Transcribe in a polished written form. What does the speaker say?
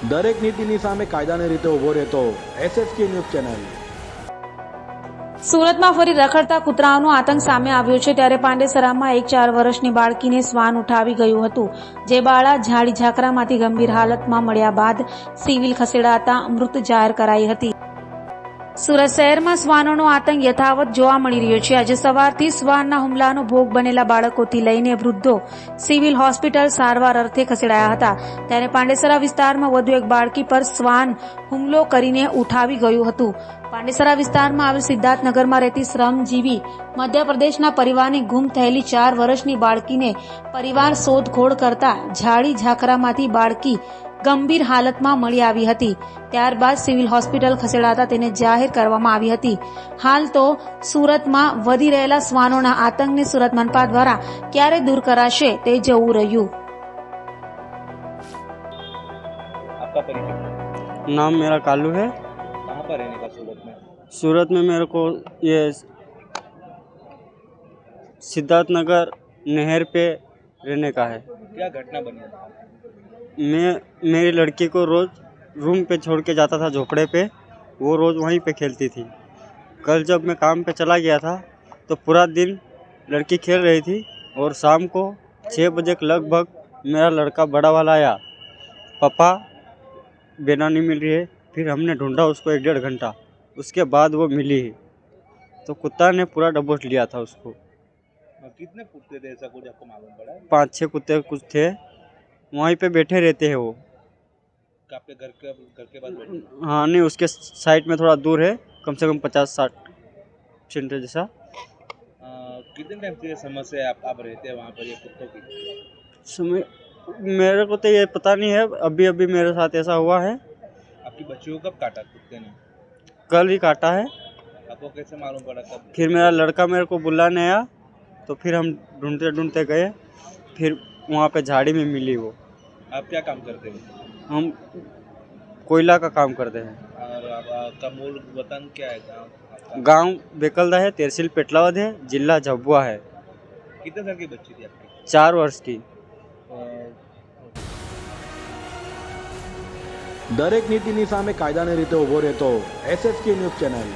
દરેક નીતિની સામે કાયદાની રીતે ઊભો રહેતો SSK ન્યૂઝ ચેનલ। સુરતમાં ફરી રખડતા કૂતરાઓનો આતંક સામે આવ્યો છે, ત્યારે પાંડેસરામાં એક 4 વર્ષની બાળકીને શ્વાન ઉઠાવી ગયું હતું, જે બાળા ઝાડી ઝાકરામાંથી ગંભીર હાલતમાં મળ્યા બાદ સિવિલ ખસેડાતા મૃત જાહેર કરાઈ હતી। સુરત શહેરમાં શ્વાનોનો આતંક યથાવત જોવા મળી રહ્યો છે। આજે સવારથી શ્વાનના હુમલાનો ભોગ બનેલા બાળકોથી લઈને વૃદ્ધો સિવિલ હોસ્પિટલ સારવાર અર્થે ખસેડાયા હતા, ત્યારે પાંડેસરા વિસ્તારમાં વધુ એક બાળકી પર શ્વાન હુમલો કરીને ઉઠાવી ગયું હતું। પાંડેસરા વિસ્તારમાં આવેલ સિદ્ધાર્થનગરમાં રહેતી શ્રમજીવી મધ્યપ્રદેશના પરિવારની ગુમ થયેલી 4 વર્ષની બાળકીને પરિવાર શોધખોળ કરતા ઝાડી ઝાકરામાંથી બાળકી ગંભીર હાલતમાં મળી આવી હતી। ત્યારબાદ સિવિલ હોસ્પિટલ ખસેડાતા તેને જાહેર કરવામાં આવી હતી। હાલ તો સુરતમાં વધી રહેલા શ્વાનોના આતંકને સુરત મનપા દ્વારા ક્યારે દૂર કરાશે તે જોવું રહ્યું। आपका परिचय? नाम मेरा कालू है। कहाँ पर रहने का सूरत में? सूरत में मेरे को ये सिद्धार्थनगर नहर पे रहने का है। क्या घटना बनी? मैं मेरी लड़की को रोज़ रूम पे छोड़ के जाता था झोपड़े पे, वो रोज़ वहीं पे खेलती थी। कल जब मैं काम पे चला गया था तो पूरा दिन लड़की खेल रही थी और शाम को 6 बजे के लगभग मेरा लड़का बड़ा वाला आया, पापा बेना नहीं मिल रही है। फिर हमने ढूंढा उसको 1-1.5 घंटा, उसके बाद वो मिली ही, तो कुत्ता ने पूरा दबोच लिया था उसको। कितने कुत्ते थे ऐसा कुछ आपको मालूम पड़ा? 5-6 कुत्ते कुछ थे, वहीं पे बैठे रहते हैं वो। आपके घर के पास बैठे? हाँ नहीं, उसके साइड में थोड़ा दूर है, कम से कम 50-60 सेंटर जैसा। कितने टाइम से ये समस्या आप रहते हैं वहाँ पर ये कुत्तों की? समय मेरे को तो ये पता नहीं है, अभी अभी मेरे साथ ऐसा हुआ है। आपकी बच्ची को कब काटा कुत्ते ने? कल ही काटा है। आपको कैसे मालूम पड़ा कब? फिर मेरा लड़का मेरे को बुलाने आया, तो फिर हम ढूंढते ढूंढते गए, फिर वहाँ पे झाड़ी में मिली वो। आप क्या काम करते हैं? हम कोयला का काम करते हैं। और आपका मूल वतन क्या है? गाँव? गांव बेकलदा है, तहसील पेटलावद है, जिला झाबुआ है। कितने साल की बच्ची थी आपकी? 4 वर्ष की। દરેક નીતિની સામે કાયદાની રીતે ઊભો રહેતો SSK ન્યૂઝ ચેનલ।